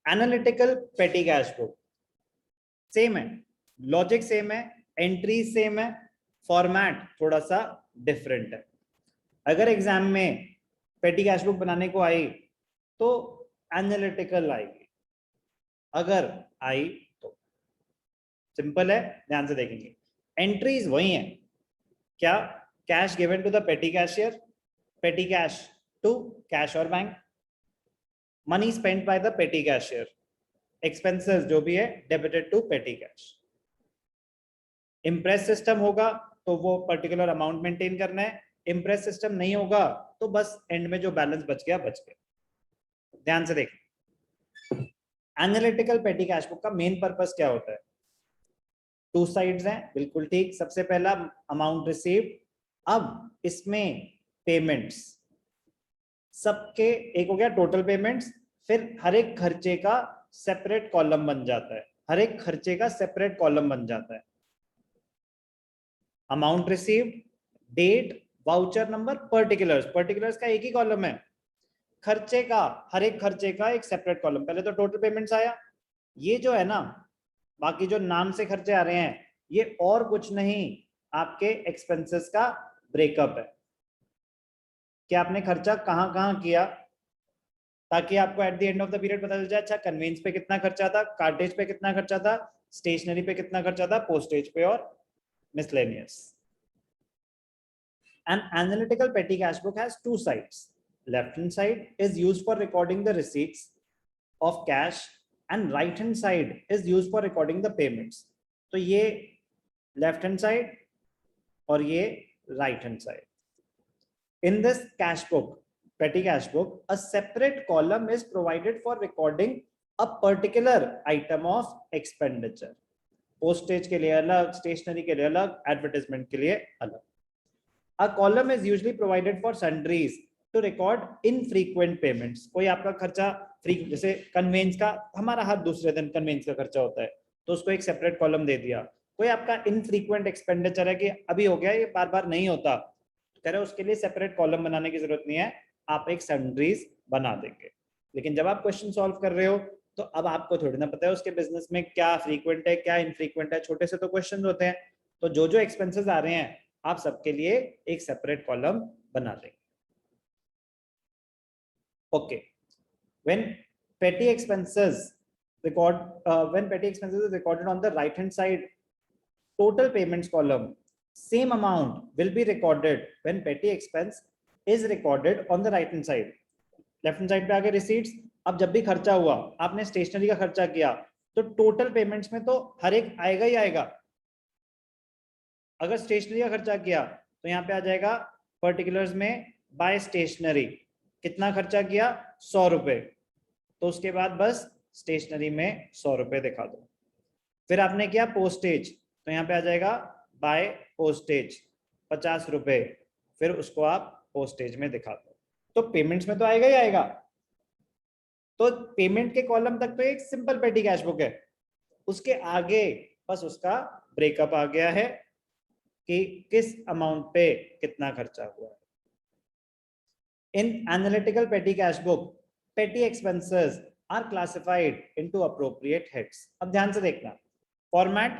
Analytical petty cash book same है, logic same है, entry same है, फॉर्मेट थोड़ा सा डिफरेंट है। अगर एग्जाम में पेटी कैश बुक बनाने को आई तो एनालिटिकल आएगी, अगर आई तो सिंपल है, ध्यान से देखेंगे। एंट्रीज वही है, क्या? Cash given to the petty cashier, petty cash to cash और bank, money spent by the petty cashier, expenses जो भी है debited to petty cash. Imprest system होगा तो वो पर्टिकुलर अमाउंट मेंटेन करना है, इम्प्रेस सिस्टम नहीं होगा तो बस एंड में जो बैलेंस बच गया बच गया। ध्यान से देखें, एनालिटिकल पेटी कैश बुक का मेन पर्पस क्या होता है? टू साइड्स हैं, बिल्कुल ठीक। सबसे पहला अमाउंट रिसीव्ड, अब इसमें पेमेंट्स सबके एक हो गया टोटल पेमेंट्स, फिर हर एक खर्चे का सेपरेट कॉलम बन जाता है, हर एक खर्चे का सेपरेट कॉलम बन जाता है। Amount received, date, voucher number, particulars, particulars का एक ही कॉलम है, खर्चे का हर एक खर्चे का एक सेपरेट कॉलम। पहले तो टोटल पेमेंट्स आया, ये जो है ना बाकी जो नाम से खर्चे आ रहे हैं ये और कुछ नहीं, आपके एक्सपेंसेस का ब्रेकअप है कि आपने खर्चा कहां कहां किया, ताकि आपको eight the end of the period पता चल जाए अच्छा कन्वेंस पे कितना खर्चा था, कार्टेज पे कितना खर्चा था, स्टेशनरी पे कितना खर्चा था, पोस्टेज पे और miscellaneous. An analytical petty cash book has two sides. Left hand side is used for recording the receipts of cash and right hand side is used for recording the payments. तो ये left hand side और ये right hand side. In this cash book, petty cash book, a separate column is provided for recording a particular item of expenditure. Postage के लिए अलग, stationery के लिए अलग, advertisement के लिए अलग. A column is usually provided for sundries to record infrequent payments. कोई आपका खर्चा जैसे कन्वेंस का हमारा हर दूसरे दिन कन्वेंस का खर्चा होता है तो उसको एक सेपरेट कॉलम दे दिया। कोई आपका इनफ्रीक्वेंट एक्सपेंडिचर है कि अभी हो गया ये बार बार नहीं होता, कह रहे उसके लिए सेपरेट कॉलम बनाने की जरूरत नहीं है, आप एक सन्ड्रीज बना देंगे। लेकिन जब आप क्वेश्चन सॉल्व कर रहे हो तो अब आपको थोड़ी ना पता है उसके बिजनेस में क्या फ्रीक्वेंट है क्या इनफ्रीक्वेंट है, छोटे से तो क्वेश्चन होते हैं। तो जो जो एक्सपेंसेस आ रहे हैं आप सबके लिए एक सेपरेट कॉलम बना देंगे। Okay, when petty expenses when petty expenses is recorded on the right hand side total payments column, same amount will be recorded when petty expense is recorded on the right hand side. Left hand side पे आगे receipts, अब जब भी खर्चा हुआ आपने stationery का खर्चा किया तो टोटल पेमेंट्स में तो हर एक आएगा ही आएगा। अगर स्टेशनरी का खर्चा किया तो यहाँ पे आ जाएगा पर्टिकुलर्स में बाय स्टेशनरी कितना खर्चा किया 100 रुपए, तो उसके बाद बस स्टेशनरी में 100 रुपए दिखा दो। फिर आपने किया पोस्टेज तो यहाँ पे आ जाएगा बाय पोस्टेज 50 रुपए, फिर उसको आप पोस्टेज में दिखा दो, तो पेमेंट्स में तो आएगा ही आएगा। तो पेमेंट के कॉलम तक तो एक सिंपल पेटी कैश बुक है, उसके आगे बस उसका ब्रेकअप आ गया है कि किस अमाउंट पे कितना खर्चा हुआ है। In analytical petty cash book petty expenses are classified into appropriate heads. अब ध्यान से देखना, format,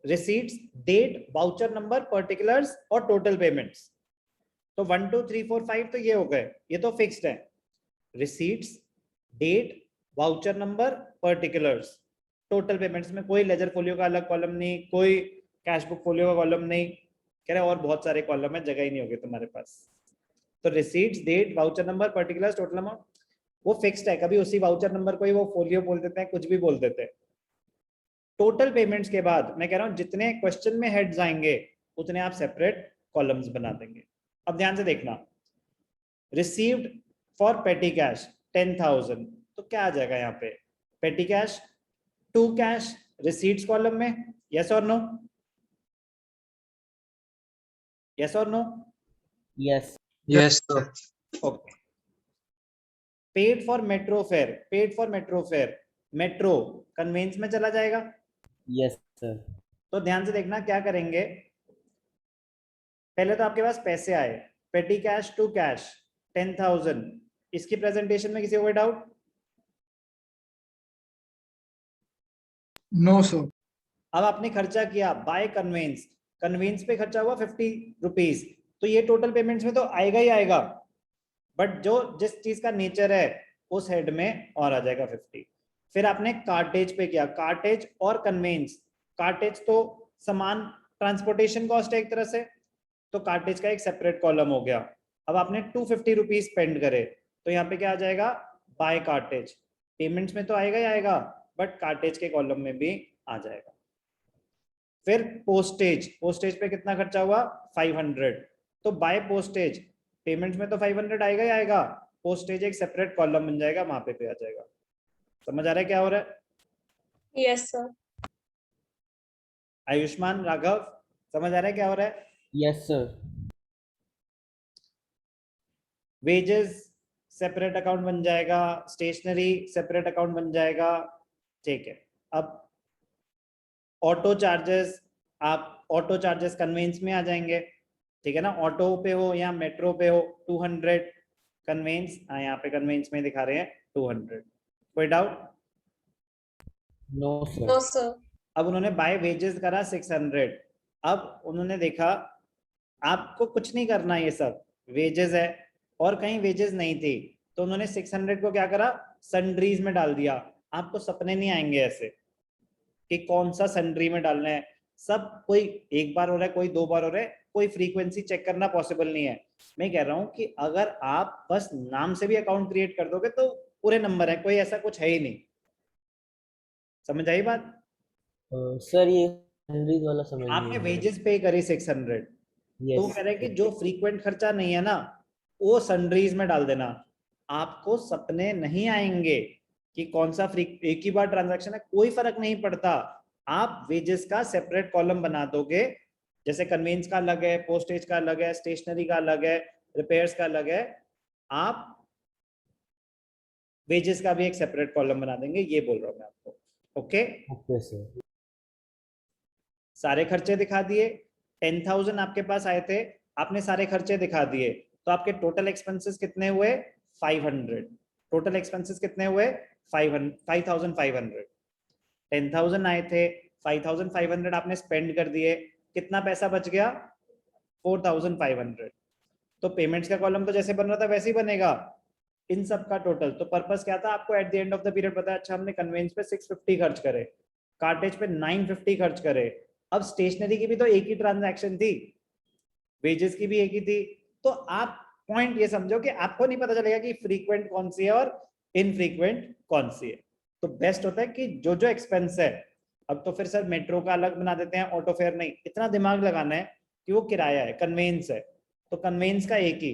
receipts, date, voucher number, particulars और टोटल पेमेंट्स। तो 1 2 3 4 5 तो ये हो गए, ये तो फिक्स्ड है। Receipts, date, voucher number, particulars, total payments में कोई लेजर फोलियो का अलग कॉलम नहीं, कोई कैश बुक फोलियो का कॉलम नहीं, कह रहे और बहुत सारे कॉलम है, जगह ही नहीं होगी तुम्हारे पास। तो receipts, date, voucher number, particulars, total amount वो फिक्स्ड है, कभी उसी वाउचर नंबर को ही वो फोलियो बोल देते हैं, कुछ भी बोल देते हैं। टोटल पेमेंट्स के बाद मैं कह रहा हूं जितने क्वेश्चन में हेड्स आएंगे उतने आप सेपरेट कॉलम्स बना देंगे। अब ध्यान से देखना, रिसीव्ड फॉर पेटी कैश 10,000 तो क्या आ जाएगा यहाँ पे, petty cash to cash receipts column में, यस और नो, यस और no, yes Yes, sir. Okay. Paid for metro fare, paid for metro fare, metro conveyance में चला जाएगा। Yes sir. तो ध्यान से देखना क्या करेंगे, पहले तो आपके पास पैसे आए, पेटी कैश टू कैश 10,000, इसकी प्रेजेंटेशन में किसी को कोई डाउट? No sir. अब आपने खर्चा किया बाय कन्वेंस, कन्वेंस पे खर्चा हुआ 50 रुपीज, तो ये टोटल पेमेंट्स में तो आएगा ही आएगा, बट जो जिस चीज का नेचर है उस हेड में और आ जाएगा 50। फिर आपने कार्टेज पे किया, कार्टेज और कन्वेंस, कार्टेज तो सामान ट्रांसपोर्टेशन कॉस्ट है एक तरह से, तो कार्टेज का एक सेपरेट कॉलम हो गया। अब आपने 250 रुपीज स्पेंड करे, तो यहाँ पे क्या आ जाएगा, बाय कार्टेज, पेमेंट्स में तो आएगा ही आएगा, बट कार्टेज के कॉलम में भी आ जाएगा। फिर पोस्टेज, पोस्टेज पे कितना खर्चा हुआ 500, तो बाय पोस्टेज, पेमेंट्स में तो 500 आएगा ही आएगा, पोस्टेज एक सेपरेट कॉलम बन जाएगा, वहां पे आ जाएगा। समझ आ रहा है क्या हो रहा है? Yes sir. आयुष्मान, राघव, समझ आ रहा है क्या हो रहा है? Yes, sir. Wages separate account बन जाएगा, स्टेशनरी सेपरेट अकाउंट बन जाएगा, ठीक है। अब ऑटो चार्जेस, आप ऑटो चार्जेस कन्वेंस में आ जाएंगे, ठीक है ना, ऑटो पे हो या मेट्रो पे हो 200 कन्वेंस, यहाँ पे कन्वेंस में दिखा रहे हैं 200। कोई doubt? No, sir. No sir. अब उन्होंने बाय वेजेस करा 600, अब उन्होंने देखा आपको कुछ नहीं करना, ये सब वेजेस है और कहीं वेजेस नहीं थी, तो उन्होंने 600 को क्या करा, सन्ड्रीज में डाल दिया। आपको सपने नहीं आएंगे ऐसे कि कौन सा सन्ड्री में डालना है, सब कोई एक बार हो रहा है, कोई 2 बार हो रहा है, कोई फ्रीक्वेंसी चेक करना पॉसिबल नहीं है। मैं कह रहा हूं कि अगर आप बस नाम से भी अकाउंट क्रिएट कर दोगे तो पूरे नंबर है, कोई ऐसा कुछ है ही नहीं। समझ आई बात? सर ये सैलरीज वाला समझ नहीं आपने आया। वेजेस पे करी 600, तो Yes. कह रहे हैं कि जो फ्रीक्वेंट खर्चा नहीं है ना वो सन्ड्रीज में डाल देना। आपको सपने नहीं आएंगे कि कौन सा फ्री, एक ही बार ट्रांजैक्शन है, कोई फर्क नहीं पड़ता, आप वेजेस का सेपरेट कॉलम बना दोगे, जैसे कन्वेंस का अलग है, पोस्टेज का अलग है, स्टेशनरी का अलग है, रिपेयर्स का अलग है, आप वेजेस का भी एक सेपरेट कॉलम बना देंगे, ये बोल रहा हूं मैं आपको। Okay, Okay, sir. सारे खर्चे दिखा दिए, 10,000 आपके पास आए थे, आपने सारे खर्चे दिखा दिए, तो आपके टोटल एक्सपेंसेस कितने हुए 500, टोटल एक्सपेंसेस कितने हुए 5,500, 10,000 आए थे, 5,500 आपने स्पेंड कर दिए, कितना पैसा बच गया 4,500। तो पेमेंट्स का कॉलम तो जैसे बन रहा था वैसे ही बनेगा, इन सब का टोटल। तो पर्पस क्या था, आपको eight the end of the period पता है, अच्छा हमने कन्वेंस पे 650 खर्च करे, कार्टेज पे 950 खर्च करे, अब स्टेशनरी की भी तो एक ही ट्रांजैक्शन थी, वेजेस की भी एक ही थी, तो आप पॉइंट ये समझो कि आपको नहीं पता चलेगा कि फ्रीक्वेंट कौन सी है और इनफ्रीक्वेंट कौन सी है। तो बेस्ट होता है कि जो जो एक्सपेंस है, अब तो फिर सर मेट्रो का अलग बना देते हैं, ऑटो फेयर नहीं, इतना दिमाग लगाना है कि वो किराया है, कन्वेंस है तो कन्वेंस का एक ही,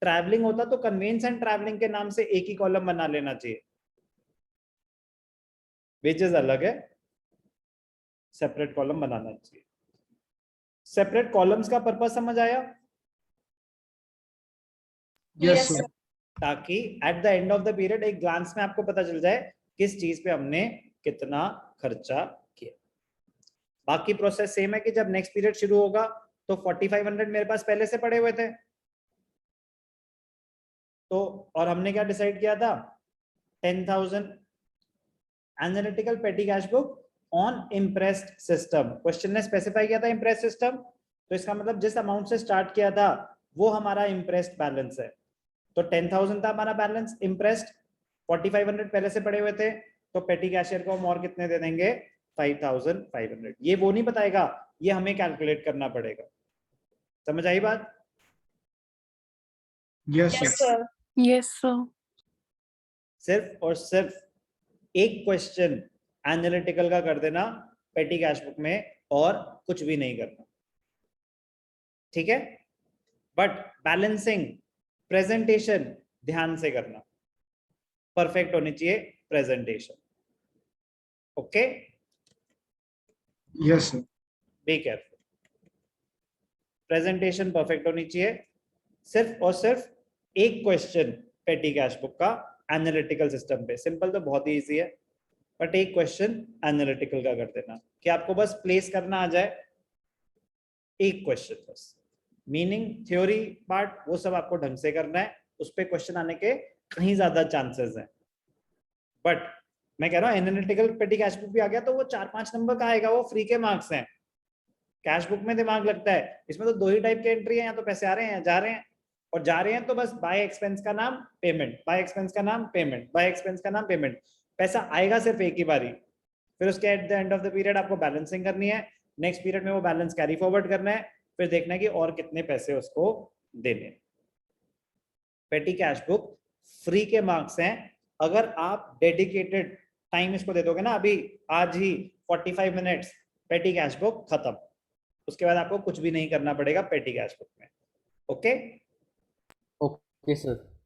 ट्रैवलिंग होता तो कन्वेंस एंड ट्रैवलिंग के नाम से एक ही कॉलम बना लेना चाहिए, वेजेस अलग है, सेपरेट कॉलम बनाना चाहिए। सेपरेट कॉलम्स का पर्पस समझ आया? Yes sir. ताकि at the end of the period एक ग्लांस में आपको पता चल जाए किस चीज पे हमने कितना खर्चा किया। बाकी प्रोसेस सेम है कि जब नेक्स्ट पीरियड शुरू होगा तो 4500 मेरे पास पहले से पड़े हुए थे, तो और हमने क्या डिसाइड किया था 10,000 analytical petty cash book on impressed system, question ने स्पेसिफाई किया था इम्प्रेस्ड सिस्टम, तो इसका मतलब जिस अमाउंट से स्टार्ट किया था वो हमारा इम्प्रेस्ड बैलेंस है, तो 10,000 था हमारा बैलेंस इम्प्रेस्ड, 4500 पहले से पड़े हुए थे, तो पेटी कैशियर को हम और कितने दे देंगे 5,500। ये वो नहीं बताएगा, ये हमें कैलकुलेट करना पड़ेगा। समझ आई बात? Yes yes sir. Sir. Yes sir. सिर्फ और सिर्फ एक क्वेश्चन एनालिटिकल का कर देना पेटी कैश बुक में, और कुछ भी नहीं करना, ठीक है? बट बैलेंसिंग प्रेजेंटेशन ध्यान से करना, परफेक्ट होनी चाहिए presentation. Okay, yes sir. Be careful, presentation perfect होनी चाहिए। सिर्फ और सिर्फ एक क्वेश्चन पेटी कैश बुक का एनालिटिकल सिस्टम पे, सिंपल तो बहुत ही इजी है, बट एक क्वेश्चन एनालिटिकल का कर देना कि आपको बस प्लेस करना आ जाए, एक क्वेश्चन बस, मीनिंग थ्योरी पार्ट वो सब आपको ढंग से करना है, उस पे क्वेश्चन आने के कहीं ज्यादा चांसेस हैं, बट मैं कह रहा हूँ एनालिटिकल पेटी कैश बुक भी आ गया तो वो 4-5 नंबर का आएगा, वो फ्री के मार्क्स हैं। कैश बुक में दिमाग लगता है, इसमें तो 2 ही टाइप की एंट्री है, या तो पैसे आ रहे हैं या जा रहे हैं, और जा रहे हैं तो बस बाय एक्सपेंस का नाम पेमेंट, बाय एक्सपेंस का नाम पेमेंट, बाय एक्सपेंस का नाम पेमेंट। पैसा आएगा सिर्फ एक ही बारी, फिर उसके eight the end of the period आपको बैलेंसिंग करनी है, नेक्स्ट पीरियड में वो बैलेंस कैरी फॉरवर्ड करना है, फिर देखना है कि और कितने पैसे उसको देने। पेटी कैश बुक फ्री के मार्क्स हैं, अगर आप डेडिकेटेड टाइम इसको दे दोगे ना, अभी आज ही 45 मिनट्स, पेटी कैश बुक खत्म, उसके बाद आपको कुछ भी नहीं करना पड़ेगा पेटी कैश बुक में। Okay okay sir.